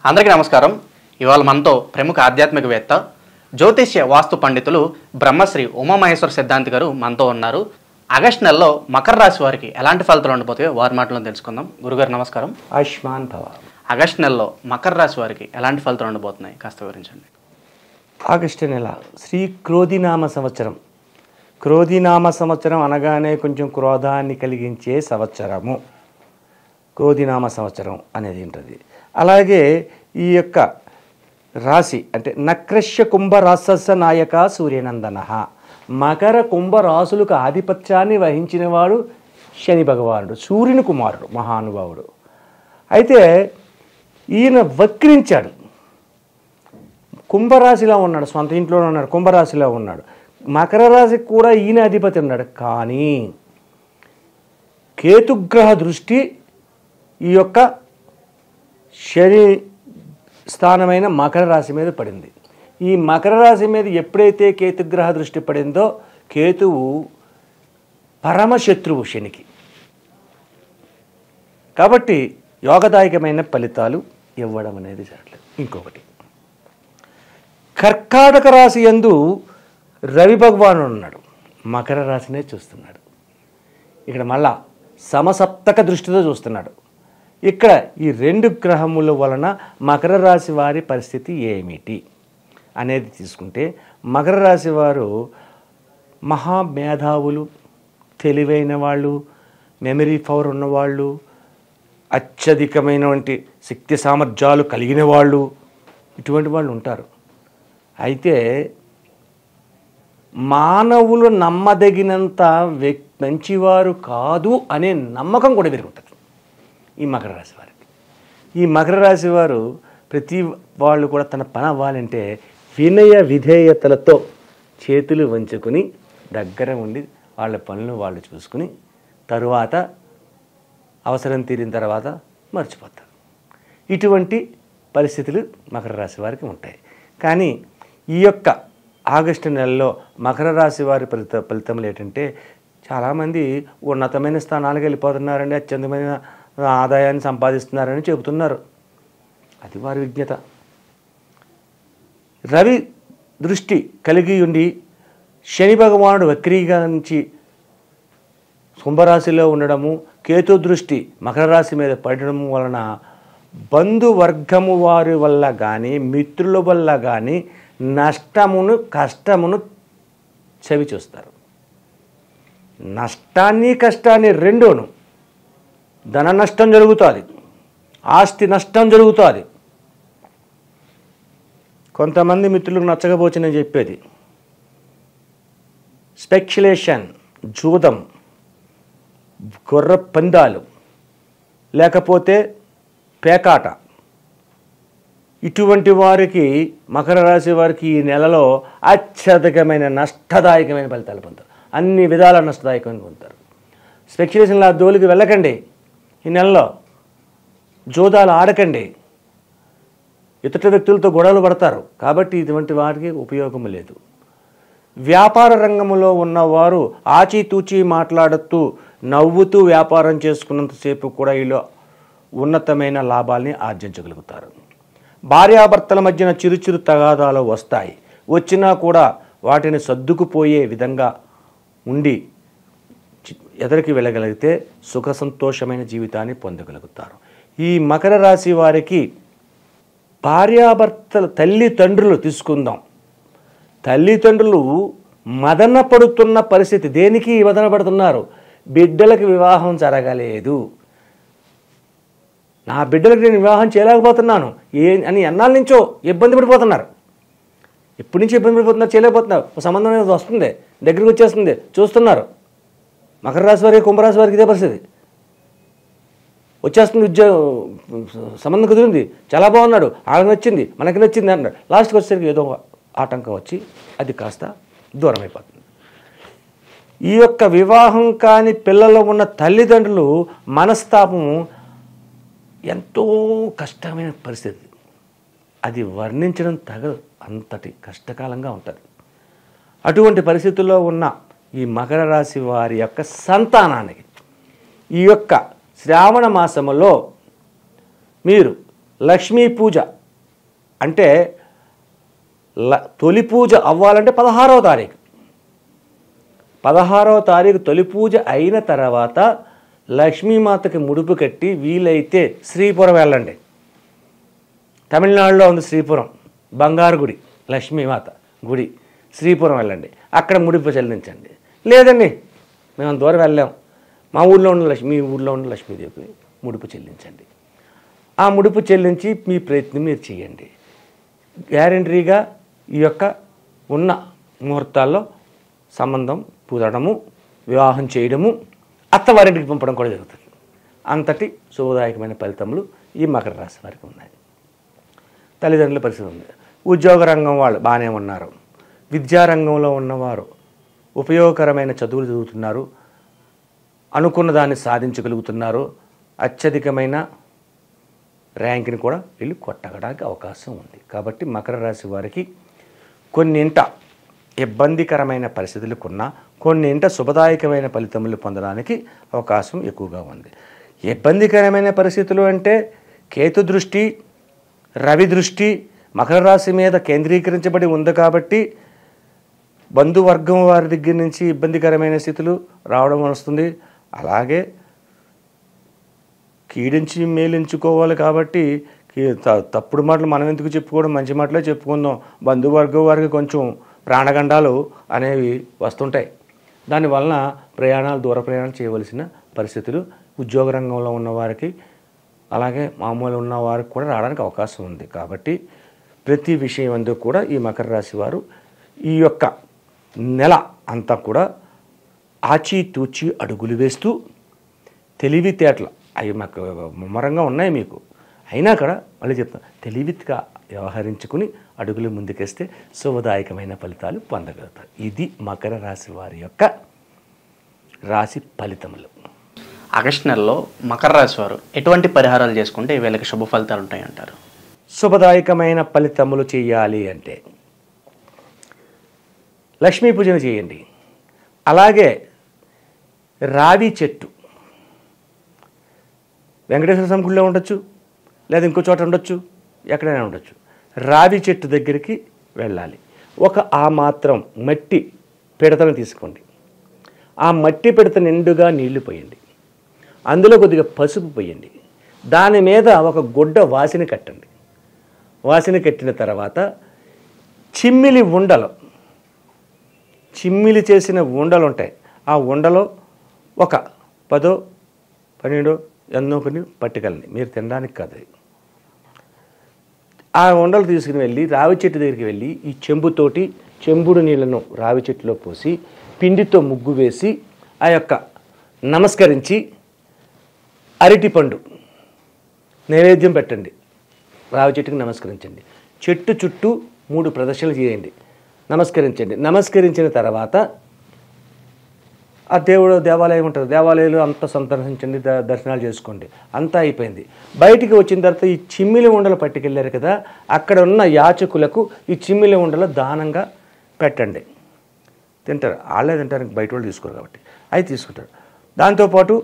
అందరికీ నమస్కారం. ఇవాళ మనతో ప్రముఖ ఆధ్యాత్మికవేత్త జ్యోతిష్య వాస్తు పండితులు బ్రహ్మశ్రీ ఉమామహేశ్వర సిద్ధాంతి గారు మనతో ఉన్నారు. ఆగస్టు నెలలో మకర రాశి వారికి ఎలాంటి ఫలితాలు ఉండబోతాయో వారి మాటలను తెలుసుకుందాం. గురుగారు నమస్కారం. ఆయుష్మాన్ భవ. ఆగస్టు నెలలో మకర రాశి వారికి ఎలాంటి ఫలితాలు ఉండబోతున్నాయి కాస్త వివరించండి. ఆగస్టు నెల శ్రీ క్రోధినామ సంవత్సరం. క్రోధినామ సంవత్సరం అనగానే కొంచెం క్రోధాన్ని కలిగించే సంవత్సరము క్రోధినామ సంవత్సరం అనేది ఉంటుంది. అలాగే ఈ యొక్క రాశి అంటే నక్రశ్య కుంభరాశస్య నాయక సూర్యనందన. మకర కుంభరాశులకు ఆధిపత్యాన్ని వహించినవాడు శని భగవానుడు, సూర్యుని కుమారుడు, మహానుభావుడు. అయితే ఈయన వక్రించాడు, కుంభరాశిలో ఉన్నాడు, సొంత ఇంట్లోనే ఉన్నాడు, కుంభరాశిలో ఉన్నాడు. మకర రాశికి కూడా ఈయన అధిపతి ఉన్నాడు. కానీ కేతుగ్రహ దృష్టి ఈ యొక్క శని స్థానమైన మకర రాశి మీద పడింది. ఈ మకర రాశి మీద ఎప్పుడైతే కేతుగ్రహ దృష్టి పడిందో కేతువు పరమశత్రువు శనికి. కాబట్టి యోగదాయకమైన ఫలితాలు ఇవ్వడం అనేది జరగలేదు. ఇంకొకటి, కర్కాటక రాశి యందు రవి భగవానుడు ఉన్నాడు, మకర రాశినే చూస్తున్నాడు. ఇక్కడ మళ్ళా సమసప్తక దృష్టితో చూస్తున్నాడు. ఇక్కడ ఈ రెండు గ్రహముల వలన మకర రాశి వారి పరిస్థితి ఏమిటి అనేది తీసుకుంటే, మకర రాశి వారు మహామేధావులు, తెలివైన వాళ్ళు, మెమరీ పవర్ ఉన్నవాళ్ళు, అత్యధికమైనటువంటి శక్తి సామర్థ్యాలు కలిగిన వాళ్ళు, ఇటువంటి వాళ్ళు ఉంటారు. అయితే మానవులు నమ్మదగినంత మంచివారు కాదు అనే నమ్మకం కూడా పెరుగుతుంది ఈ మకర రాశి వారికి. ఈ మకర రాశి వారు ప్రతి వాళ్ళు కూడా తన పని అవ్వాలంటే వినయ విధేయతలతో చేతులు వంచుకొని దగ్గర ఉండి వాళ్ళ పనులు వాళ్ళు చూసుకుని తరువాత అవసరం తీరిన తర్వాత మర్చిపోతారు. ఇటువంటి పరిస్థితులు మకర రాశి వారికి ఉంటాయి. కానీ ఈ యొక్క ఆగస్టు నెలలో మకర రాశి వారి ఫలితములు ఏంటంటే, చాలామంది ఉన్నతమైన స్థానాలకు వెళ్ళిపోతున్నారండి, అత్యంతమైన ఆదాయాన్ని సంపాదిస్తున్నారని చెబుతున్నారు. అది వారి విజ్ఞత. రవి దృష్టి కలిగి ఉండి శని భగవానుడు వక్రీకరించి కుంభరాశిలో ఉండడము, కేతు దృష్టి మకర రాశి మీద పడడం వలన బంధువర్గము వారి వల్ల కానీ మిత్రుల వల్ల కానీ నష్టమును కష్టమును చవి చూస్తారు. నష్టాన్ని కష్టాన్ని రెండూను, ధన నష్టం జరుగుతుంది, ఆస్తి నష్టం జరుగుతుంది. కొంతమంది మిత్రులకు నచ్చకపోవచ్చు నేను చెప్పేది. స్పెక్యులేషన్, జూదం, గొర్ర పందాలు, లేకపోతే పేకాట, ఇటువంటి వారికి మకర రాశి వారికి ఈ నెలలో అత్యధికమైన నష్టదాయకమైన ఫలితాలు పొందుతారు. అన్ని విధాల నష్టదాయకమైన పొందుతారు. స్పెక్యులేషన్ల దోలికి వెళ్ళకండి. ఈ నెలలో జోదాలు ఆడకండి. ఇతర వ్యక్తులతో గొడవలు పడతారు. కాబట్టి ఇటువంటి వారికి ఉపయోగం లేదు. వ్యాపార రంగంలో ఉన్నవారు ఆచితూచి మాట్లాడుతూ నవ్వుతూ వ్యాపారం చేసుకున్నంతసేపు కూడా వీళ్ళు ఉన్నతమైన లాభాల్ని ఆర్జించగలుగుతారు. భార్యాభర్తల మధ్యన చిరు తగాదాలు వస్తాయి. వచ్చినా కూడా వాటిని సర్దుకుపోయే విధంగా ఉండి ఎదరికి వెళ్ళగలిగితే సుఖ సంతోషమైన జీవితాన్ని పొందగలుగుతారు. ఈ మకర రాశి వారికి భార్యాభర్తల తల్లిదండ్రులు తీసుకుందాం. తల్లిదండ్రులు మదన పడుతున్న పరిస్థితి. దేనికి మదన పడుతున్నారు? బిడ్డలకు వివాహం జరగలేదు, నా బిడ్డలకు నేను వివాహం చేయలేకపోతున్నాను అని ఎన్నాళ్ళ నుంచో ఇబ్బంది పడిపోతున్నారు. ఎప్పటి నుంచి ఇబ్బంది పడిపోతున్నారు, చేయలేకపోతున్నారు. సంబంధం అనేది వస్తుంది, దగ్గరికి వచ్చేస్తుంది, చూస్తున్నారు. మకర రాశి వారికి కుంభరాశి వారికి ఇదే పరిస్థితి. వచ్చేస్తుంది, సంబంధం కుదిరింది, చాలా బాగున్నాడు, ఆమె నచ్చింది, మనకి నచ్చింది అన్నాడు. లాస్ట్కి వచ్చేసరికి ఏదో ఆటంకం వచ్చి అది కాస్త దూరం అయిపోతుంది. ఈ యొక్క వివాహం కాని పిల్లల్లో ఉన్న తల్లిదండ్రులు మనస్తాపము ఎంతో కష్టమైన పరిస్థితి. అది వర్ణించడం తగదు, అంతటి కష్టకాలంగా ఉంటుంది. అటువంటి పరిస్థితుల్లో ఉన్న ఈ మకర రాశి వారి యొక్క సంతానానికి ఈ యొక్క శ్రావణ మాసములో మీరు లక్ష్మీ పూజ అంటే తొలి పూజ అవ్వాలంటే 16వ తారీఖు. 16వ తారీఖు తొలి పూజ అయిన తర్వాత లక్ష్మీమాతకి ముడుపు కట్టి వీలైతే శ్రీపురం వెళ్ళండి. తమిళనాడులో ఉంది శ్రీపురం, బంగారు గుడి, లక్ష్మీమాత గుడి. శ్రీపురం వెళ్ళండి, అక్కడ ముడుపు చెల్లించండి. లేదండి మేము దూరం వెళ్ళాం, మా ఊళ్ళో ఉన్న మీ ఊళ్ళో ఉన్న లక్ష్మీదేవికి ముడుపు చెల్లించండి. ఆ ముడుపు చెల్లించి మీ ప్రయత్నం మీరు చేయండి. గ్యారంటీగా ఈ యొక్క ఉన్న ముహూర్తాల్లో సంబంధం కుదరడము, వివాహం చేయడము, అత్తవారింటికి పంపడం కూడా జరుగుతుంది. అంతటి శుభదాయకమైన ఫలితములు ఈ మకర రాశి వారికి ఉన్నాయి. తల్లిదండ్రుల పరిస్థితి ఉంది. ఉద్యోగ రంగం వాళ్ళు బాగానే ఉన్నారు. విద్యారంగంలో ఉన్నవారు ఉపయోగకరమైన చదువులు చదువుతున్నారు, అనుకున్న దాన్ని సాధించగలుగుతున్నారు. అత్యధికమైన ర్యాంక్ని కూడా వెళ్ళి కొట్టడానికి అవకాశం ఉంది. కాబట్టి మకర రాశి వారికి కొన్నింట ఇబ్బందికరమైన పరిస్థితులకున్నా కొన్నింట శుభదాయకమైన ఫలితములు పొందడానికి అవకాశం ఎక్కువగా ఉంది. ఇబ్బందికరమైన పరిస్థితులు అంటే కేతు దృష్టి, రవి దృష్టి మకర రాశి మీద కేంద్రీకరించబడి ఉంది. కాబట్టి బంధువర్గం వారి దగ్గర నుంచి ఇబ్బందికరమైన స్థితులు రావడం వస్తుంది. అలాగే కీడించి మేలించుకోవాలి. కాబట్టి తప్పుడు మాటలు మనం ఎందుకు చెప్పుకోవడం, మంచి మాటలే చెప్పుకుందాం. బంధువర్గం వారికి కొంచెం ప్రాణగండాలు అనేవి వస్తుంటాయి. దానివలన దూర ప్రయాణాలు చేయవలసిన పరిస్థితులు ఉద్యోగ రంగంలో ఉన్నవారికి అలాగే మామూలు ఉన్న వారికి కూడా రావడానికి అవకాశం ఉంది. కాబట్టి ప్రతి విషయం అందుకు కూడా ఈ మకర రాశి వారు ఈ యొక్క నెల అంతా కూడా ఆచితూచి అడుగులు వేస్తూ తెలివితేటలు అవి మాకు ముమ్మరంగా ఉన్నాయి మీకు. అయినా కూడా మళ్ళీ చెప్తాను, తెలివిగా వ్యవహరించుకుని అడుగులు ముందుకేస్తే శుభదాయకమైన ఫలితాలు పొందగలుగుతారు. ఇది మకర రాశి వారి యొక్క రాశి ఫలితములు. ఆగస్టు నెలలో మకర రాశి వారు ఎటువంటి పరిహారాలు చేసుకుంటే వీళ్ళకి శుభ ఫలితాలు ఉంటాయంటారు? శుభదాయకమైన ఫలితములు చేయాలి అంటే లక్ష్మీ పూజన చేయండి. అలాగే రావి చెట్టు వెంకటేశ్వర స్వామి గుడిలో ఉండొచ్చు, లేదా ఇంకో చోట ఉండొచ్చు, ఎక్కడైనా ఉండొచ్చు. రావి చెట్టు దగ్గరికి వెళ్ళాలి. ఆ మాత్రం మట్టి పిడతను తీసుకోండి. ఆ మట్టి పిడత నిండుగా నీళ్లు పోయండి. అందులో కొద్దిగా పసుపు పోయండి. దాని మీద ఒక గుడ్డ వాసిని కట్టండి. వాసిని కట్టిన తర్వాత చిమ్మిలి ఉండలు, చిమ్మిలి చేసిన ఉండలు ఉంటాయి. ఆ ఉండలో ఒక 10, 12 ఎన్నో కొన్ని పట్టుకెళ్ళండి. మీరు తినడానికి కాదు. ఆ ఉండలు తీసుకుని వెళ్ళి రావి చెట్టు దగ్గరికి వెళ్ళి ఈ చెంబుడు నీళ్లను రావి చెట్టులో పోసి పిండితో ముగ్గు వేసి ఆ యొక్క నమస్కరించి అరటిపండు నైవేద్యం పెట్టండి. రావి చెట్టుకి నమస్కరించండి. చెట్టు చుట్టూ 3 ప్రదక్షిణలు చేయండి. నమస్కరించండి. నమస్కరించిన తర్వాత ఆ దేవాలయం ఉంటుంది, దేవాలయాలు అంతా సందర్శించండి, దర్శనాలు చేసుకోండి. అంతా అయిపోయింది. బయటికి వచ్చిన తర్వాత ఈ చిమ్మిలి ఉండలు పట్టుకెళ్ళారు కదా, అక్కడ ఉన్న యాచకులకు ఈ చిమ్మిలి ఉండలు దానంగా పెట్టండి. తింటారు, వాళ్ళే తింటారు, బయట వాళ్ళు తీసుకోరు కాబట్టి అవి తీసుకుంటారు. దాంతోపాటు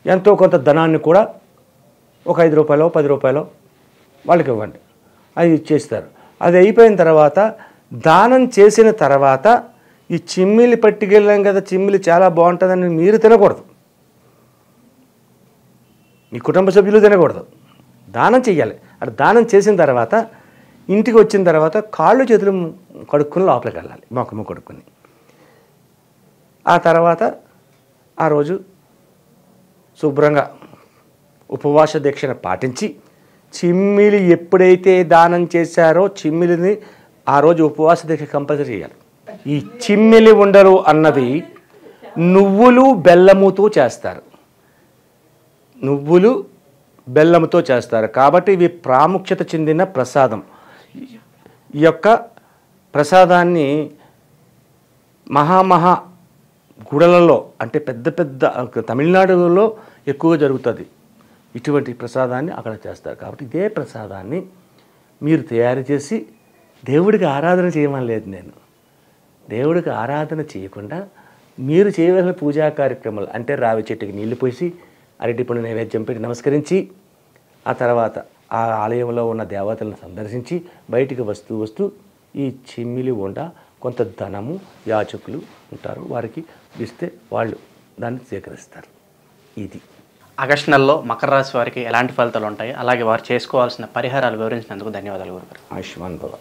ఎంతో కొంత ధనాన్ని కూడా ఒక 5 రూపాయలు 10 రూపాయలు వాళ్ళకి ఇవ్వండి. అది ఇచ్చేస్తారు. అది అయిపోయిన తర్వాత దానం చేసిన తర్వాత ఈ చిమ్మిలి పట్టుకెళ్ళాం కదా, చిమ్మిలి చాలా బాగుంటుందని మీరు తినకూడదు, మీ కుటుంబ సభ్యులు తినకూడదు. దానం చెయ్యాలి. అది దానం చేసిన తర్వాత ఇంటికి వచ్చిన తర్వాత కాళ్ళు చేతులు కడుక్కుని లోపలికి వెళ్ళాలి, మొక్కము కడుక్కుని. ఆ తర్వాత ఆ రోజు శుభ్రంగా ఉపవాస దీక్షను పాటించి చిమ్మిలి ఎప్పుడైతే దానం చేశారో చిమ్మిలిని ఆ రోజు ఉపవాస దీక్ష కంపల్సరీ చేయాలి. ఈ చిమ్మిలి ఉండలు అన్నవి నువ్వులు బెల్లముతో చేస్తారు. నువ్వులు బెల్లముతో చేస్తారు కాబట్టి ఇవి ప్రాముఖ్యత చెందిన ప్రసాదం. ఈ యొక్క ప్రసాదాన్ని మహా గుడలలో అంటే పెద్ద తమిళనాడులో ఎక్కువగా జరుగుతుంది. ఇటువంటి ప్రసాదాన్ని అక్కడ చేస్తారు. కాబట్టి ఇదే ప్రసాదాన్ని మీరు తయారు చేసి దేవుడికి ఆరాధన చేయమని లేదు నేను. దేవుడికి ఆరాధన చేయకుండా మీరు చేయవలసిన పూజా కార్యక్రమాలు అంటే రావి చెట్టుకి నీళ్లు పోసి అరటిపండు నైవేద్యం పెట్టి నమస్కరించి ఆ తర్వాత ఆ ఆలయంలో ఉన్న దేవతలను సందర్శించి బయటికి వస్తూ ఈ చిమ్మిలి ఉండ కొంత ధనము యాచకులు ఉంటారు, వారికి ఇస్తే వాళ్ళు దాన్ని స్వీకరిస్తారు. ఇది ఆగస్టు నెలలో మకర రాశి వారికి ఎలాంటి ఫలితాలు ఉంటాయి, అలాగే వారు చేసుకోవాల్సిన పరిహారాలు వివరించినందుకు ధన్యవాదాలు గురుగారు. ఆయుష్మాన్ భవ.